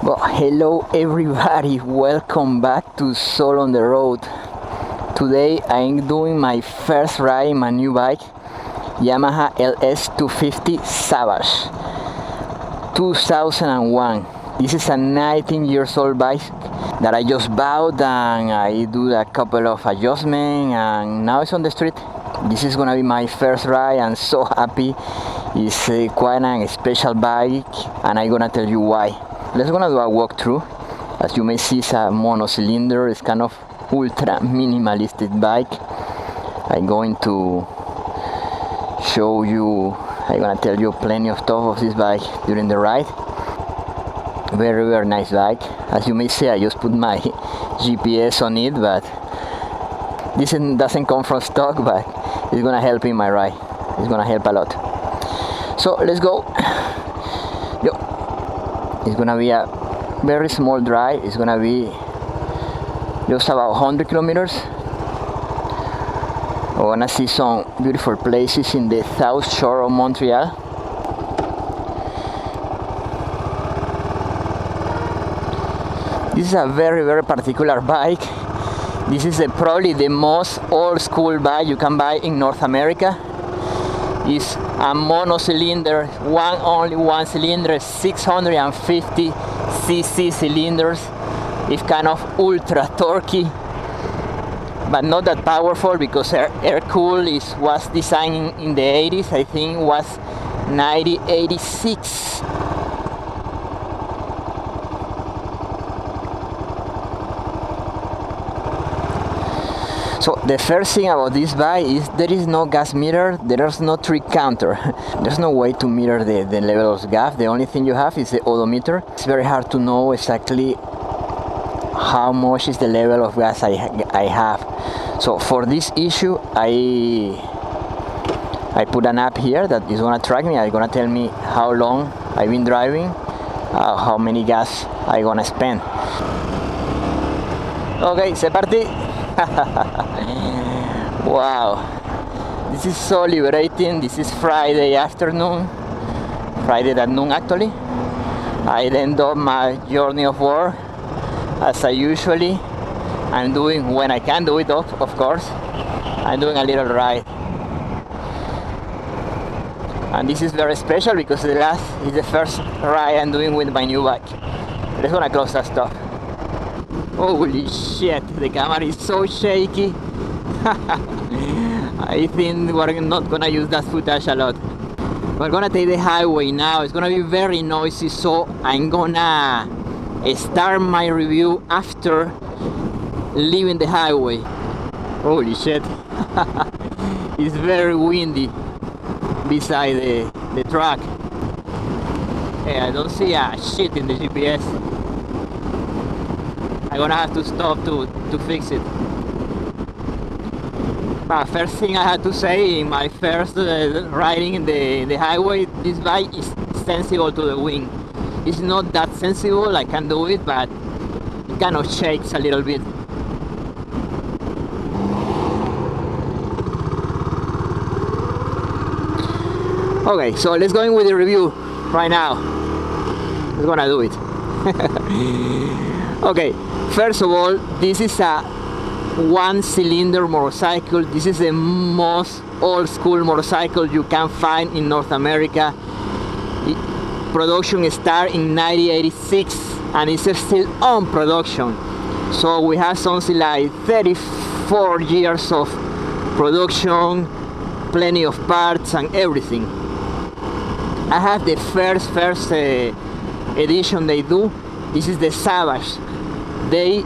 Well, hello everybody, welcome back to Saul on the road. Today I'm doing my first ride in my new bike, Yamaha LS650 Savage 2001. This is a 19 years old bike that I just bought, and I do a couple of adjustments and now it's on the street. This is gonna be my first ride. I'm so happy. It's quite a special bike and I'm gonna tell you why. Let's gonna do a walkthrough. As you may see, it's a monocylinder. It's kind of ultra minimalistic bike. I'm going to show you, I'm gonna tell you plenty of stuff of this bike during the ride. Very nice bike. As you may see, I just put my GPS on it, but this doesn't come from stock, but it's gonna help in my ride. It's gonna help a lot. So let's go. It's gonna be a very small drive. It's gonna be just about 100 kilometers. We're gonna see some beautiful places in the south shore of Montreal. This is a very particular bike. This is probably the most old school bike you can buy in North America. It's a monocylinder, only one cylinder, 650 cc cylinders. It's kind of ultra torquey, but not that powerful because air-cooled was designed in the 80s. I think it was 1986. So the first thing about this bike is there is no gas meter, there's no trip counter. There's no way to meter the level of gas. The only thing you have is the odometer. It's very hard to know exactly how much is the level of gas I have. So for this issue, I put an app here that is gonna track me. It's gonna tell me how long I've been driving, how many gas I'm gonna spend. Okay, c'est parti. Wow, this is so liberating. This is Friday afternoon, Friday at noon actually. I end up my journey of work as I usually I'm doing when I can do it, of course. I'm doing a little ride, and this is very special because the last is the first ride I'm doing with my new bike. Let's gonna close that stuff. Holy shit, the camera is so shaky. I think we're not gonna use that footage a lot. We're gonna take the highway now. It's gonna be very noisy, so I'm gonna start my review after leaving the highway. Holy shit. It's very windy beside the track. Hey, I don't see a shit in the GPS. I'm gonna have to stop to fix it. First thing I had to say, in my first riding in the highway, this bike is sensible to the wind. It's not that sensible, I can do it, but it kind of shakes a little bit. Okay, so let's go in with the review right now. Let's gonna do it. Okay, first of all, this is a one-cylinder motorcycle. This is the most old-school motorcycle you can find in North America. Production started in 1986 and it's still on production. So we have something like 34 years of production, plenty of parts and everything. I have the first edition they do. This is the Savage. They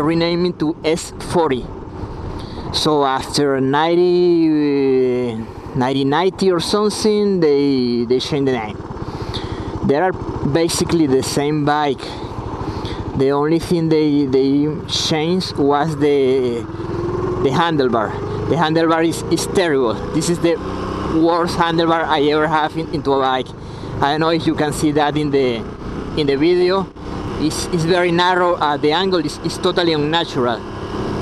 rename it to S40. So after 1990 or something, they changed the name. They are basically the same bike. The only thing they changed was the handlebar. The handlebar is terrible. This is the worst handlebar I ever have into a bike. I don't know if you can see that in the video. It's very narrow. The angle is totally unnatural.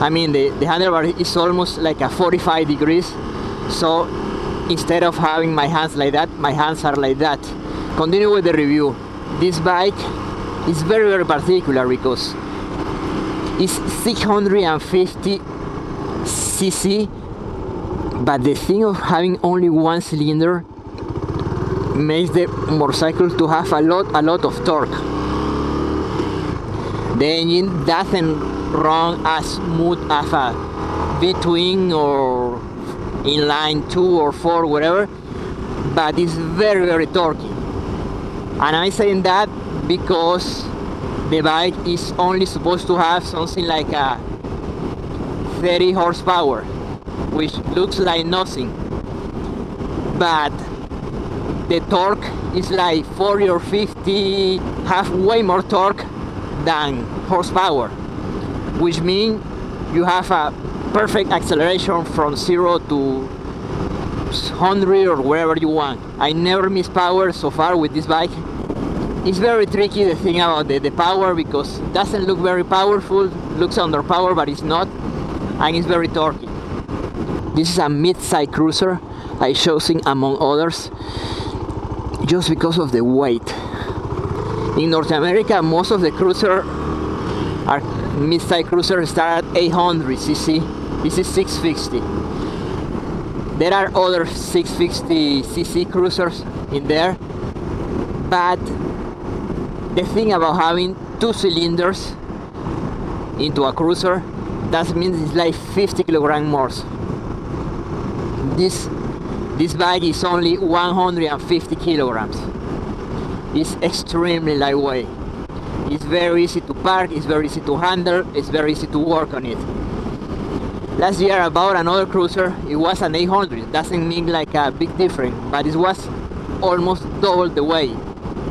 I mean, the handlebar is almost like a 45 degrees. So instead of having my hands like that, my hands are like that. Continue with the review. This bike It's very, very particular because it's 650 cc, but the thing of having only one cylinder makes the motorcycle to have a lot of torque. The engine doesn't run as smooth as a V-twin or inline 2 or 4, whatever, but it's very, very torquey. And I'm saying that because the bike is only supposed to have something like a 30 horsepower, which looks like nothing, but the torque is like 40 or 50, have way more torque than horsepower, which means you have a perfect acceleration from 0 to 100 or wherever you want. I never miss power so far with this bike. It's very tricky, the thing about the power, because it doesn't look very powerful, looks under power, but it's not, and it's very torquey. This is a mid-size cruiser I chosen among others just because of the weight. In North America, most of the cruisers are mid-size cruisers start at 800 cc. This is 650. There are other 650 cc cruisers in there, but the thing about having 2 cylinders into a cruiser, that means it's like 50 kilograms more. This bike is only 150 kilograms. It's extremely lightweight. It's very easy to park, it's very easy to handle, it's very easy to work on it. Last year I bought another cruiser, it was an 800, doesn't mean like a big difference, but it was almost double the weight.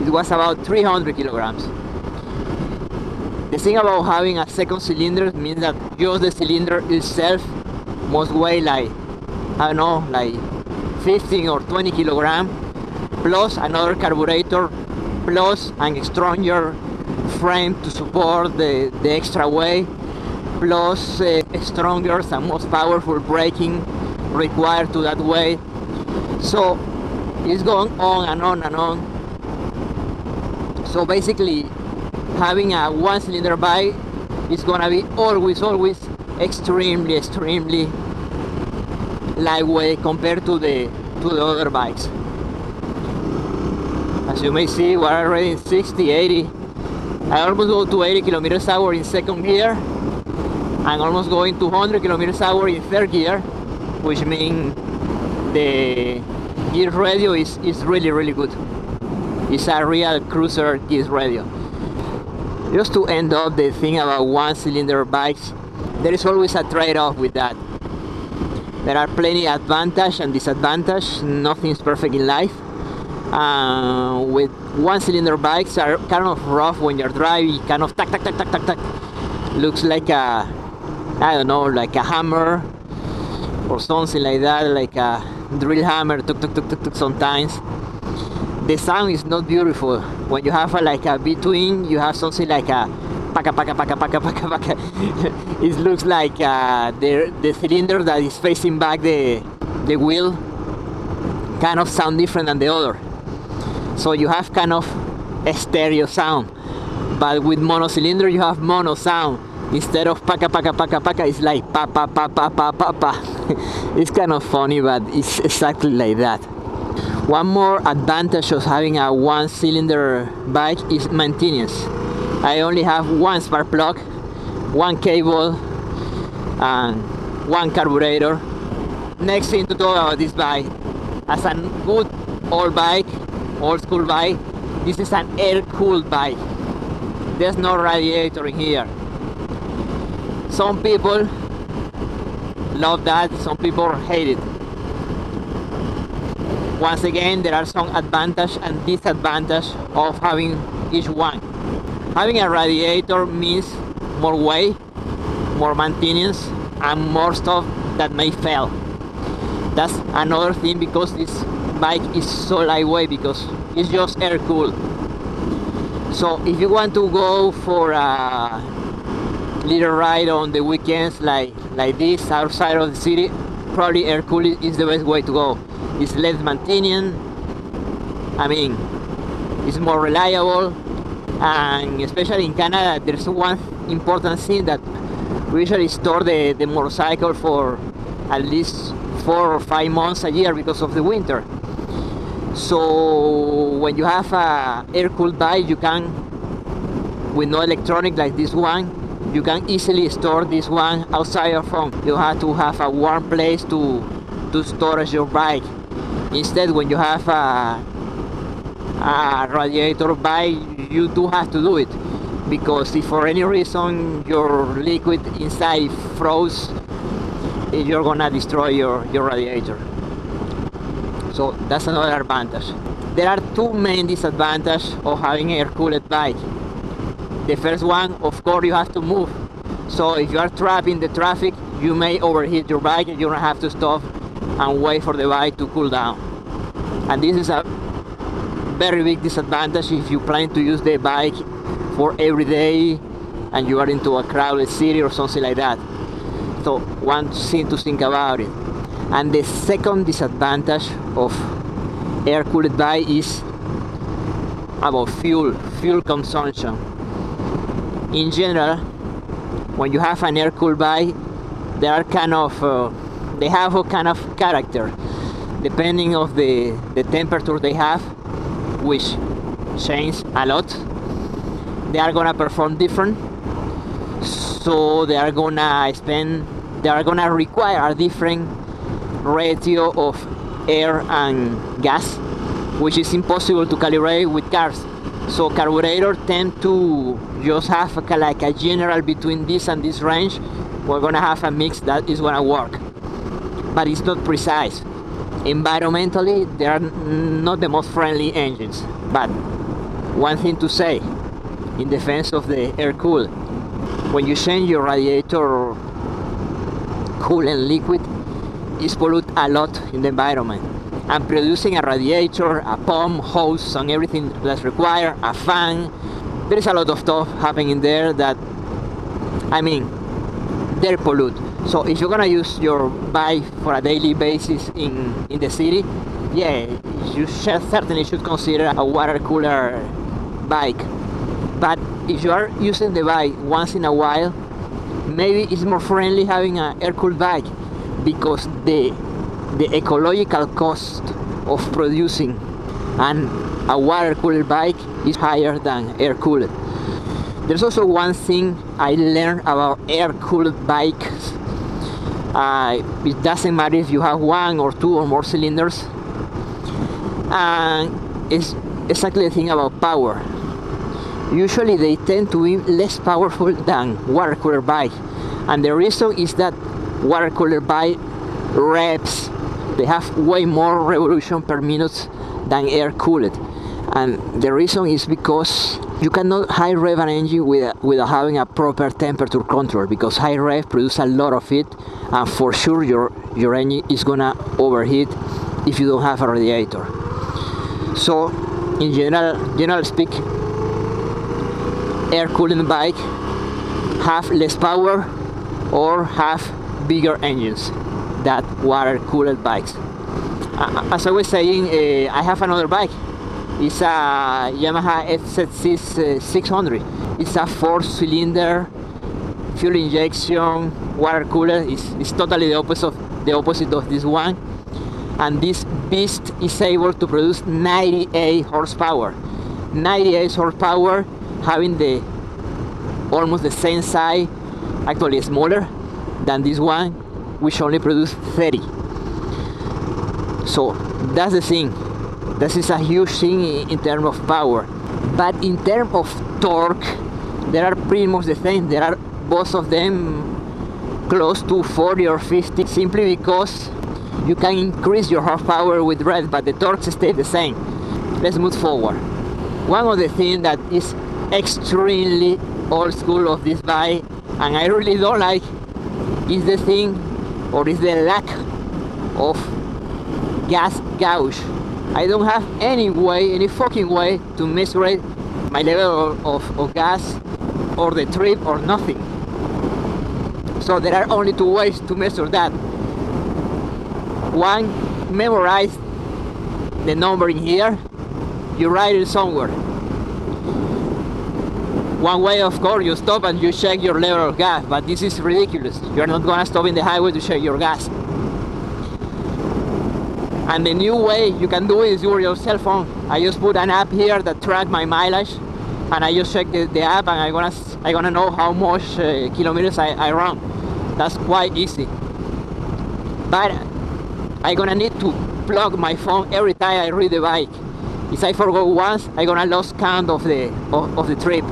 It was about 300 kilograms. The thing about having a second cylinder means that just the cylinder itself must weigh like, I don't know, like 15 or 20 kilograms, plus another carburetor, plus an stronger frame to support the extra weight, plus stronger and most powerful braking required to that weight. So it's going on and on and on. So basically having a one cylinder bike is gonna be always extremely lightweight compared to the other bikes. As you may see, we're already in 60, 80. I almost go to 80 kilometers per hour in second gear. I'm almost going to 100 kilometers per hour in third gear, which means the gear radio is really good. It's a real cruiser gear radio. Just to end up the thing about one cylinder bikes, there is always a trade-off with that. There are plenty of advantage and disadvantage. Nothing's perfect in life. With one cylinder bikes are kind of rough when you're driving, kind of tack. Looks like a, I don't know, like a hammer or something like that, like a drill hammer, tuk sometimes. The sound is not beautiful. When you have like a between, you have something like a paka. It looks like the cylinder that is facing back the wheel kind of sound different than the other. So you have kind of a stereo sound. But with mono cylinder you have mono sound. Instead of paka, it's like pa. It's kind of funny, but it's exactly like that. One more advantage of having a one cylinder bike is maintenance. I only have one spark plug, one cable, and one carburetor. Next thing to talk about this bike, as a good old school bike, this is an air-cooled bike. There's no radiator in here. Some people love that, some people hate it. Once again, there are some advantage and disadvantage of having each one. Having a radiator means more weight, more maintenance, and more stuff that may fail. That's another thing, because this bike is so lightweight, because it's just air cooled. So if you want to go for a little ride on the weekends like this outside of the city, probably air cooled is the best way to go. It's less maintenance, I mean, it's more reliable, And especially in Canada, there's one important thing that we usually store the motorcycle for at least 4 or 5 months a year because of the winter. So when you have a air-cooled bike, you can, with no electronic like this one, you can easily store this one outside your home. You have to have a warm place to storage your bike. Instead, when you have a radiator bike, you do have to do it, because if for any reason your liquid inside froze, you're gonna destroy your radiator. So that's another advantage. There are two main disadvantages of having an air-cooled bike. The first one, of course, you have to move. So if you are trapped in the traffic, you may overheat your bike and you're gonna have to stop and wait for the bike to cool down. And this is a very big disadvantage if you plan to use the bike for every day and you are into a crowded city or something like that. So one thing to think about it. And the second disadvantage of air-cooled bike is about fuel consumption. In general, when you have an air-cooled bike, they are they have a kind of character, depending of the temperature they have, which change a lot. They are gonna perform different, so they are gonna require a different ratio of air and gas, which is impossible to calibrate with cars. So carburetors tend to just have like a general between this and this range. We're gonna have a mix that is gonna work, but it's not precise. Environmentally, they are not the most friendly engines. But one thing to say in defense of the air-cooled: when you change your radiator coolant liquid, it pollutes a lot in the environment. And producing a radiator, a pump, hose, and everything that's required, a fan, there is a lot of stuff happening there that, they pollute. So if you're gonna use your bike for a daily basis in the city, yeah, you certainly should consider a water cooler bike. But if you are using the bike once in a while, maybe it's more friendly having an air-cooled bike, because the ecological cost of producing a water-cooled bike is higher than air-cooled. There's also one thing I learned about air-cooled bikes. It doesn't matter if you have 1 or 2 or more cylinders. And it's exactly the thing about power. Usually they tend to be less powerful than water-cooler bike. And the reason is that water-cooler bike revs, they have way more revolution per minute than air-cooled. And the reason is because you cannot high rev an engine without having a proper temperature control, because high rev produces a lot of heat, and for sure your engine is gonna overheat if you don't have a radiator. So in general speak, air-cooled bike have less power or have bigger engines than water-cooled bikes. As I was saying, I have another bike. It's a Yamaha S0650. It's a 4-cylinder fuel injection water cooler. It's totally the opposite of this one. And this beast is able to produce 98 horsepower. 98 horsepower, having almost the same size, actually smaller than this one, which only produces 30. So that's the thing. This is a huge thing in terms of power. But in terms of torque, they are pretty much the same. There are both of them close to 40 or 50, simply because you can increase your horsepower with rev, but the torque stays the same. Let's move forward. One of the things that is extremely old school of this bike, and I really don't like, is the lack of gas gauge. I don't have any fucking way to measure my level of gas or the trip or nothing. So there are only 2 ways to measure that. One, memorize the number in here, you write it somewhere. One way, of course, you stop and you check your level of gas, but this is ridiculous. You're not gonna stop in the highway to check your gas. And the new way you can do it is with your cell phone. I just put an app here that tracks my mileage, and I just check the app, and I'm gonna know how much kilometers I run. That's quite easy. But I'm gonna need to plug my phone every time I ride the bike. If I forgot once, I'm gonna lose count of the trip,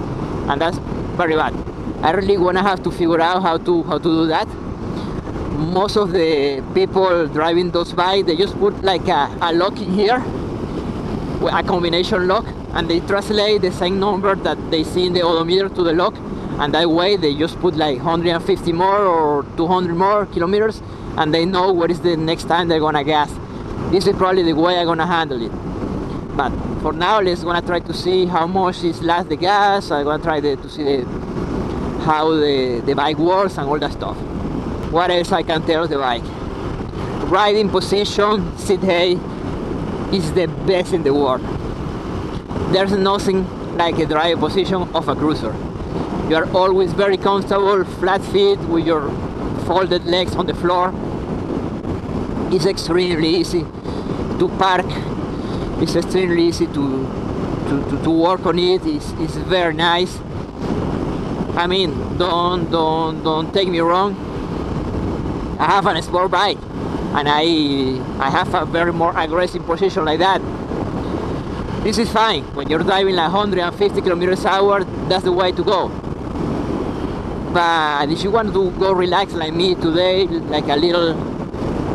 and that's very bad. I really gonna have to figure out how to do that. Most of the people driving those bikes, they just put like a lock in here, a combination lock, and they translate the same number that they see in the odometer to the lock, and that way they just put like 150 more or 200 more kilometers, and they know what is the next time they're gonna gas. This is probably the way I'm gonna handle it. But for now, let's gonna try to see how much is last the gas. I'm gonna try to see how the bike works and all that stuff. What else I can tell the bike? Riding position, seat height is the best in the world. There's nothing like a driving position of a cruiser. You are always very comfortable, flat feet with your folded legs on the floor. It's extremely easy to park. It's extremely easy to work on it. It's very nice. I mean, don't take me wrong. I have a sport bike, and I have a very more aggressive position like that. This is fine. When you're driving like 150 kilometers an hour, that's the way to go. But if you want to go relax like me today, like a little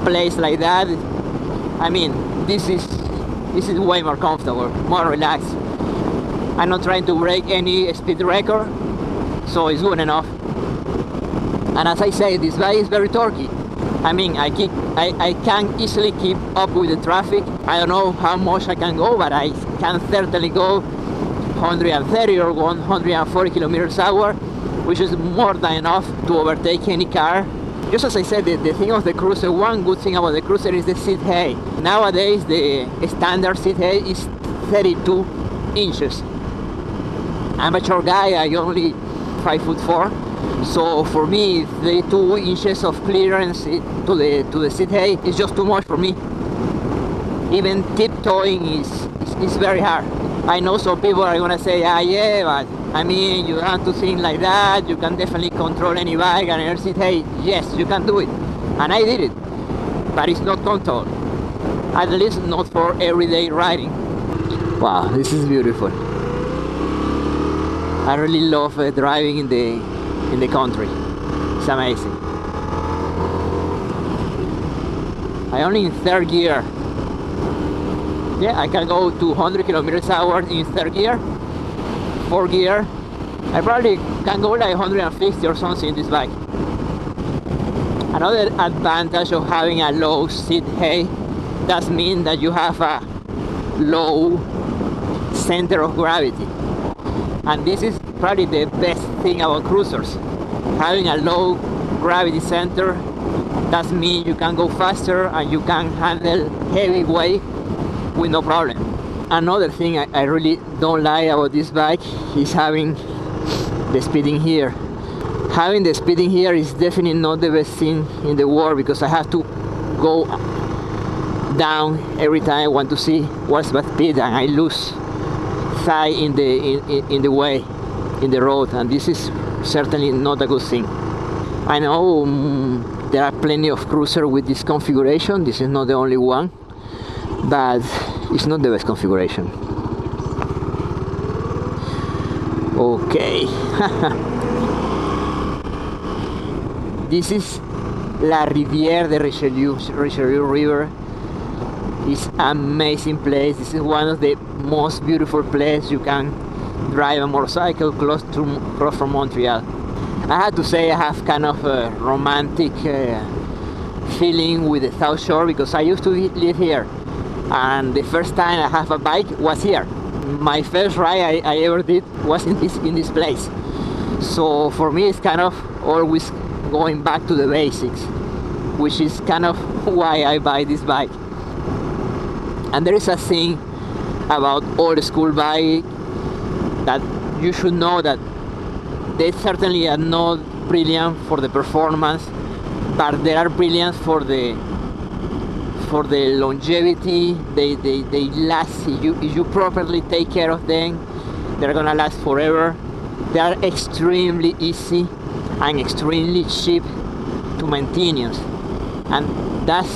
place like that, I mean, this is way more comfortable, more relaxed. I'm not trying to break any speed record, so it's good enough. And as I say, this bike is very torquey. I mean, I can easily keep up with the traffic. I don't know how much I can go, but I can certainly go 130 or 140 kilometers an hour, which is more than enough to overtake any car. Just as I said, the thing of the cruiser, one good thing about the cruiser is the seat height. Nowadays, the standard seat height is 32 inches. I'm a short guy, I'm only 5'4". So for me, the 2 inches of clearance to the seat height is just too much for me. Even tiptoeing is very hard. I know some people are gonna say, yeah, but I mean, you have to think like that. You can definitely control any bike and your seat height. Yes, you can do it, and I did it, but it's not comfortable. At least not for everyday riding. Wow, this is beautiful. I really love driving in the country. It's amazing. I only in third gear. Yeah, I can go to 100 kilometers an hour in third gear. Fourth gear, I probably can go like 150 or something in this bike. Another advantage of having a low seat height does mean that you have a low center of gravity. And this is probably the best thing about cruisers. Having a low gravity center does mean you can go faster and you can handle heavy weight with no problem. Another thing I really don't like about this bike is having the speeding here. Having the speeding here is definitely not the best thing in the world, because I have to go down every time I want to see what's the speed, and I lose sight in the way, in the road, and this is certainly not a good thing. I know there are plenty of cruisers with this configuration. This is not the only one, but it's not the best configuration. Okay. This is La Rivière de Richelieu River. It's an amazing place. This is one of the most beautiful places you can drive a motorcycle close from Montreal. I had to say I have kind of a romantic feeling with the South Shore, because I used to live here, and the first time I have a bike was here. My first ride I ever did was in this place. So for me, it's kind of always going back to the basics, which is kind of why I buy this bike. And there is a thing about old school bike that you should know, that they certainly are not brilliant for the performance, but they are brilliant for the longevity. They last. If you properly take care of them, they're gonna last forever. They are extremely easy and extremely cheap to maintain, and that's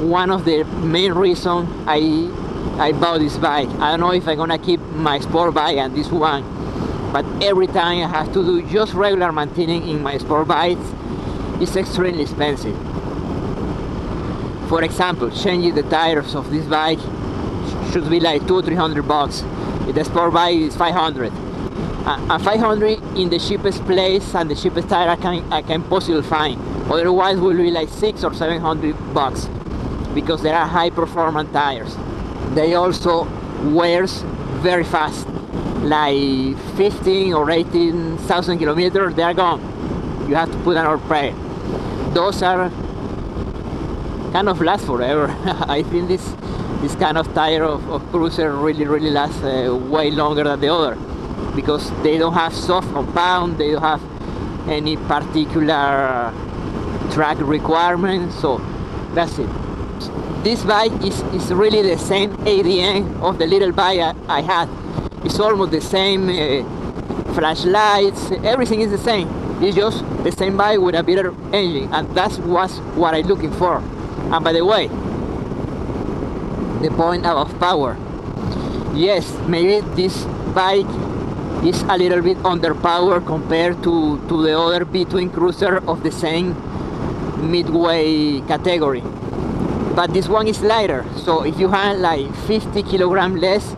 one of the main reasons I bought this bike. I don't know if I'm gonna keep my sport bike and this one, but every time I have to do just regular maintaining in my sport bikes, it's extremely expensive. For example, changing the tires of this bike should be like $200 or $300. If the sport bike is 500, and 500 in the cheapest place and the cheapest tire I can possibly find. Otherwise, will be like $600 or $700 because there are high performance tires. They also wears very fast, like 15 or 18,000 kilometers. They are gone. You have to put another pair. Those are kind of last forever. I think this kind of tire of cruiser really lasts way longer than the other, because they don't have soft compound, they don't have any particular track requirements, so that's it. This bike is really the same ADN of the little bike I had. It's almost the same flashlights, everything is the same. It's just the same bike with a better engine, and that's what I'm looking for. And by the way, the point about power. Yes, maybe this bike is a little bit underpowered compared to the other between cruiser of the same midway category. But this one is lighter, so if you have like 50 kilograms less,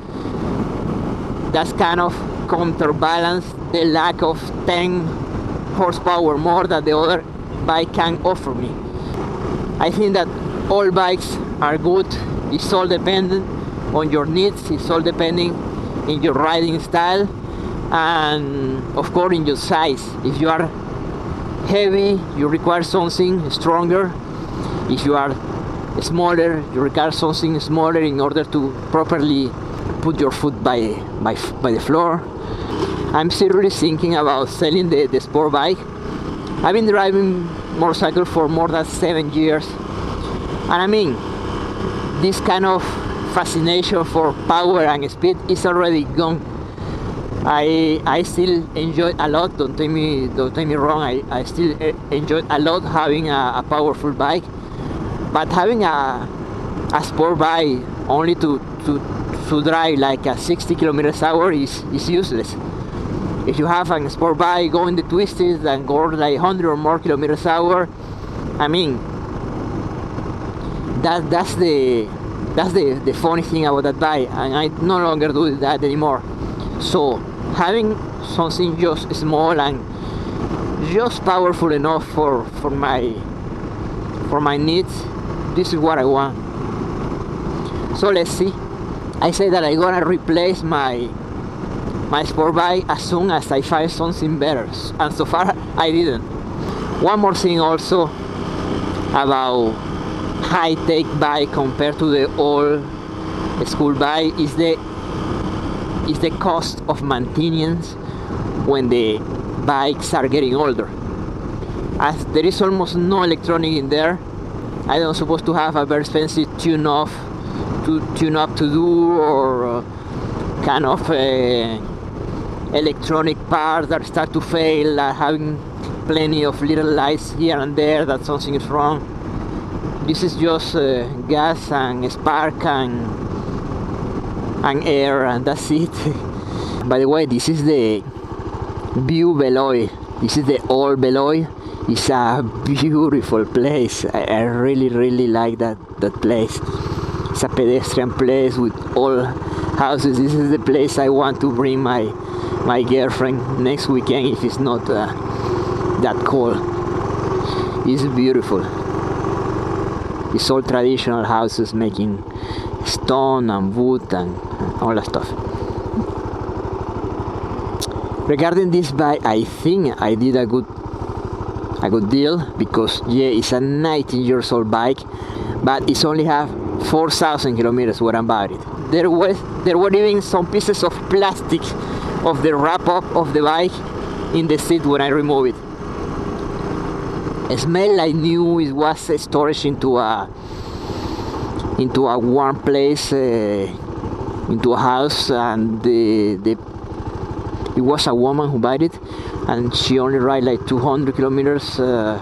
that's kind of counterbalance the lack of 10 horsepower more that the other bike can offer me. I think that all bikes are good. It's all dependent on your needs. It's all depending in your riding style and of course in your size. If you are heavy, you require something stronger. If you are smaller, you require something smaller in order to properly put your foot by the floor. I'm seriously thinking about selling the sport bike. I've been driving motorcycle for more than 7 years, and I mean, this kind of fascination for power and speed is already gone. I still enjoy a lot, don't take me wrong, I still enjoy a lot having a powerful bike, but having a sport bike only to drive like a 60 kilometers an hour is useless. If you have a sport bike going the twisted and go like 100 or more kilometers an hour, I mean, that's the funny thing about that bike, and I no longer do that anymore. So having something just small and just powerful enough for my needs, this is what I want. So let's see. I say that I'm gonna replace my sport bike as soon as I find something better, and so far I didn't. One more thing also about high-tech bike compared to the old school bike is the cost of maintenance when the bikes are getting older. As there is almost no electronic in there, I don't supposed to have a very expensive tune-up to do, or kind of electronic parts that start to fail, having plenty of little lights here and there that something is wrong. This is just gas and spark and air, and that's it. By the way, this is the View Vélo. This is the old Vélo. It's a beautiful place. I really like that place. It's a pedestrian place with all houses. This is the place I want to bring my girlfriend next weekend if it's not that cold. It's beautiful. It's all traditional houses making stone and wood and all that stuff. Regarding this bike, I think I did a good deal, because yeah, it's a 19 years old bike, but it's only have 4,000 kilometers when I bought it. There were even some pieces of plastic of the wrap up of the bike in the seat when I remove it. It smelled like new. It was storage into a warm place, into a house, and it was a woman who bought it, and she only ride like 200 kilometers a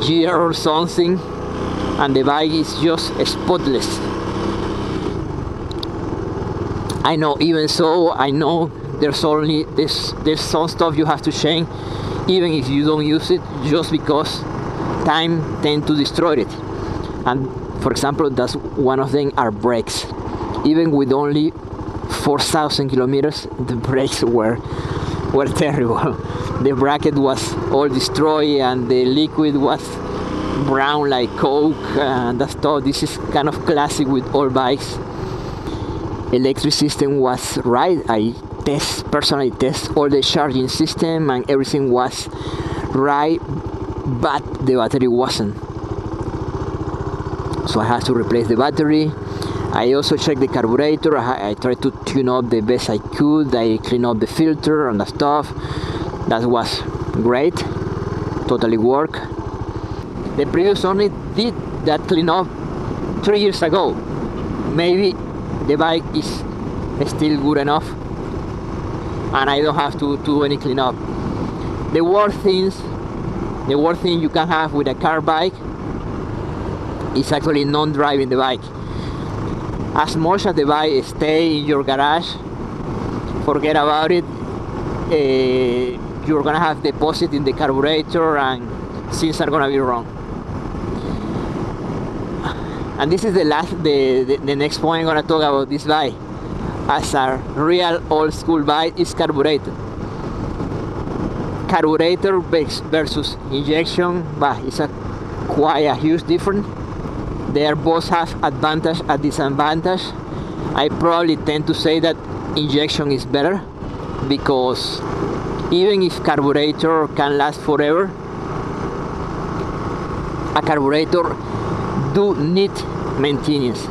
year or something, and the bike is just spotless. I know, even so, I know there's some stuff you have to change, even if you don't use it, just because time tends to destroy it. And for example, that's one of them are brakes. Even with only 4,000 kilometers, the brakes were terrible. The bracket was all destroyed, and the liquid was brown like coke, and that stuff. This is kind of classic with all bikes. Electric system was right. I personally test all the charging system, and everything was right, but the battery wasn't. So I had to replace the battery. I also checked the carburetor. I tried to tune up the best I could. I cleaned up the filter and the stuff. That was great. Totally worked. The previous owner did that cleanup 3 years ago. Maybe the bike is still good enough, and I don't have to do any cleanup. The worst thing you can have with a car bike is actually non-driving the bike. As much as the bike stay in your garage, forget about it. You're gonna have deposit in the carburetor, and things are gonna be wrong. And this is the next point I'm gonna talk about this bike. As a real old school bike is carburetor. Carburetor versus injection, but it's quite a huge difference. They both have advantage and disadvantage. I probably tend to say that injection is better, because even if carburetor can last forever, a carburetor do need maintenance.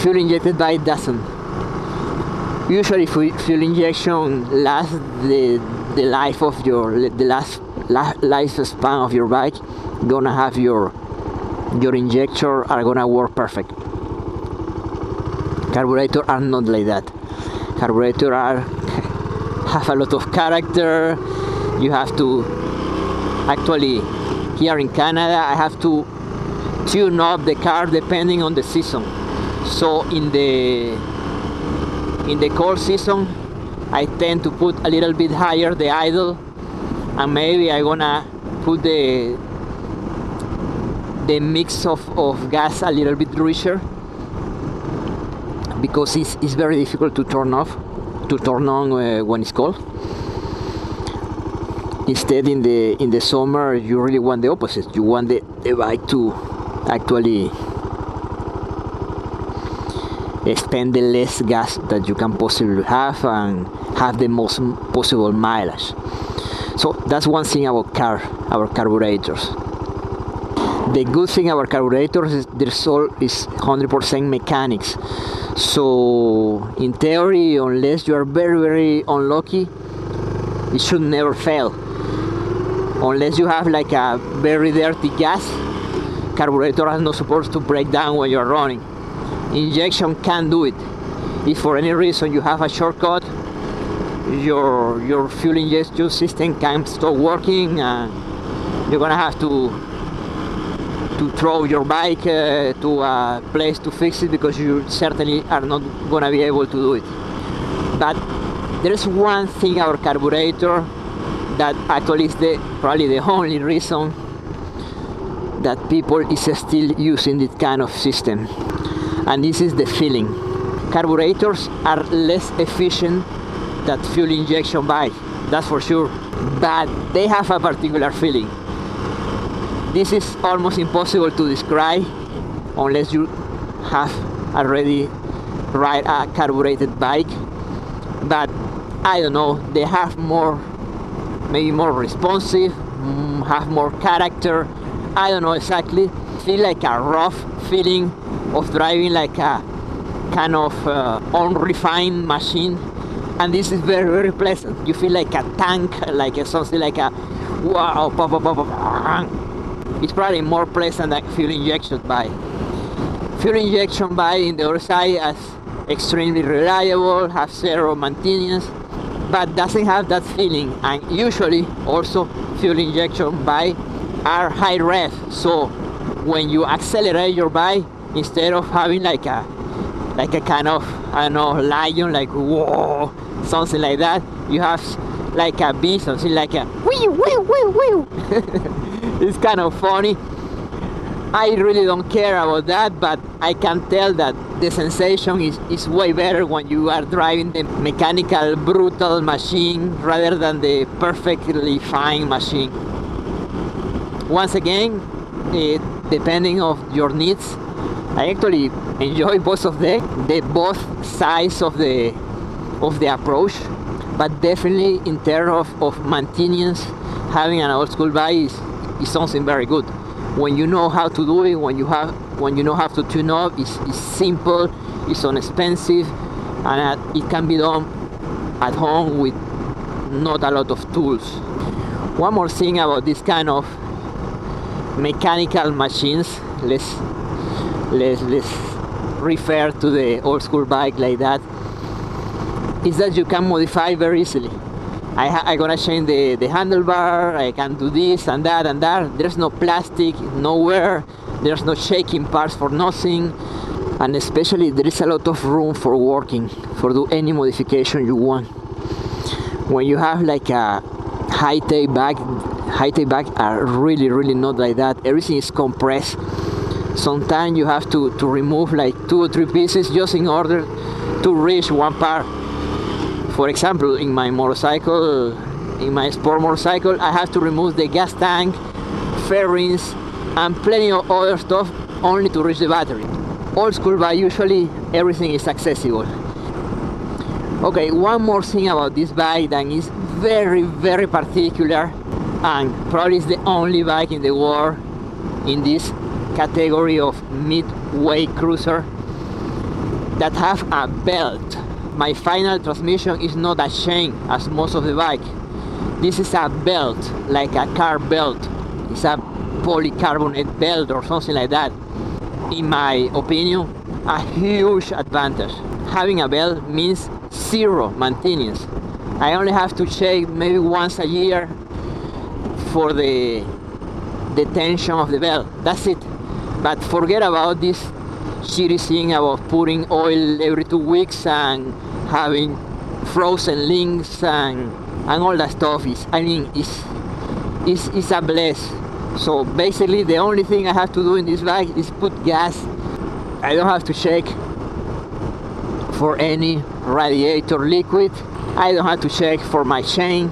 Fuel injected bike doesn't. Usually fuel injection lasts the life of the lifespan of your bike. Gonna have your injector are gonna work perfect. Carburetor are not like that. Carburetor have a lot of character. You have to actually, here in Canada, I have to tune up the car depending on the season. So in the cold season, I tend to put a little bit higher the idle, and maybe I'm gonna put the mix of gas a little bit richer, because it's very difficult to turn on when it's cold. Instead, in the summer, you really want the opposite. You want the bike to actually spend the less gas that you can possibly have, and have the most possible mileage. So that's one thing about our carburetors. The good thing about carburetors is their soul is 100% mechanics. So in theory, unless you are very, very unlucky, it should never fail. Unless you have like a very dirty gas, carburetor is not supposed to break down when you're running. Injection can do it. If for any reason you have a shortcut, your fuel injection system can stop working, and you're gonna have to throw your bike to a place to fix it, because you certainly are not gonna be able to do it. But there's one thing about carburetor that actually is probably the only reason that people is still using this kind of system, and this is the feeling. Carburetors are less efficient than fuel injection bike, that's for sure, but they have a particular feeling. This is almost impossible to describe unless you have already ride a carbureted bike, but I don't know, they have maybe more responsive, have more character. I don't know exactly. Feel like a rough feeling of driving like a kind of unrefined machine. and this is very, very pleasant. You feel like a tank, like something like a wow, pop, pop, pop, pop. It's probably more pleasant than fuel injection bike. Fuel injection bike in the other side is extremely reliable, has zero maintenance, but doesn't have that feeling. And usually also fuel injection bike are high rev, so when you accelerate your bike, instead of having like a kind of, I don't know, lion, like whoa, something like that, you have like a bee, something like a wee wee wee wee. It's kind of funny. I really don't care about that, but I can tell that the sensation is way better when you are driving the mechanical, brutal machine rather than the perfectly fine machine. Once again, depending on your needs, I actually enjoy both of them, both sides of the approach, but definitely in terms of maintenance, having an old school bike is something very good. When you know how to do it, when you know how to tune up, it's simple, it's inexpensive, and it can be done at home with not a lot of tools. One more thing about this kind of mechanical machines, let's refer to the old school bike like that, is that you can modify very easily. I'm gonna change the handlebar, I can do this and that and that. There's no plastic, nowhere, there's no shaking parts for nothing, and especially there is a lot of room for working, for do any modification you want. When you have like a high-tech bike are really not like that. Everything is compressed. Sometimes you have to remove like 2 or 3 pieces just in order to reach one part. For example, in my motorcycle, in my sport motorcycle, I have to remove the gas tank, fairings, and plenty of other stuff only to reach the battery. Old school bike, usually everything is accessible. Okay, one more thing about this bike that is very particular, and probably is the only bike in the world in this category of mid-weight cruiser that have a belt. My final transmission is not a chain as most of the bike. This is a belt, like a car belt. It's a polycarbonate belt or something like that. In my opinion, a huge advantage. Having a belt means zero maintenance. I only have to check maybe once a year for the tension of the belt. That's it. But forget about this shitty thing about putting oil every 2 weeks and having frozen links and all that stuff. It's a bless. So basically the only thing I have to do in this bike is put gas. I don't have to check for any radiator liquid. I don't have to check for my chain.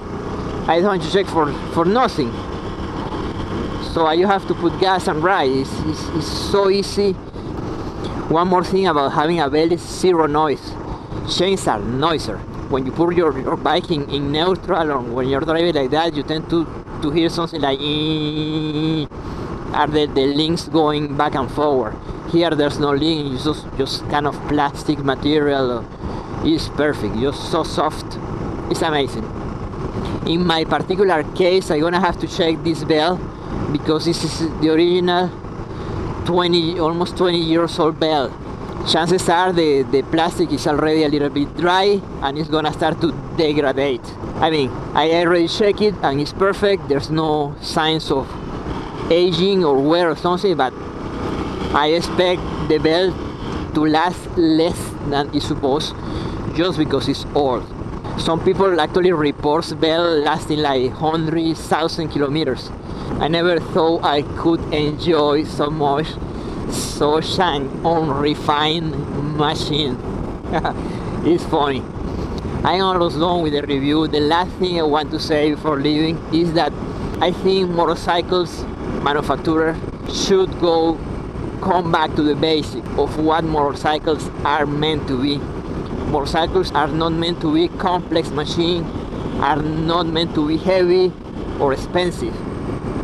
I don't have to check for nothing. So you have to put gas and ride. It's so easy. One more thing about having a belt is zero noise. Chains are noisier. When you put your bike in neutral, or when you're driving like that, you tend to hear something like are the links going back and forward. Here there's no link, it's just kind of plastic material. It's perfect, just so soft. It's amazing. In my particular case, I'm gonna have to check this belt because this is the original almost 20 years old belt. Chances are the plastic is already a little bit dry and it's gonna start to degrade. I mean, I already checked it and it's perfect. There's no signs of aging or wear or something, but I expect the belt to last less than it's supposed just because it's old. Some people actually report belt lasting like 100,000 kilometers. I never thought I could enjoy so much such an unrefined machine. It's funny. I'm almost done with the review. The last thing I want to say before leaving is that I think motorcycles manufacturers should come back to the basic of what motorcycles are meant to be. Motorcycles are not meant to be complex machines, are not meant to be heavy or expensive,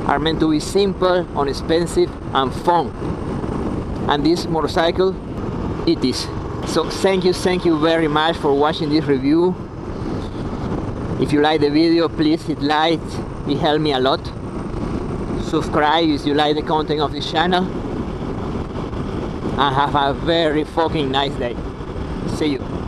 are meant to be simple, inexpensive and fun. And this motorcycle, it is. So thank you very much for watching this review. If you like the video, please hit like, it helps me a lot. Subscribe if you like the content of this channel. And have a very fucking nice day. See you.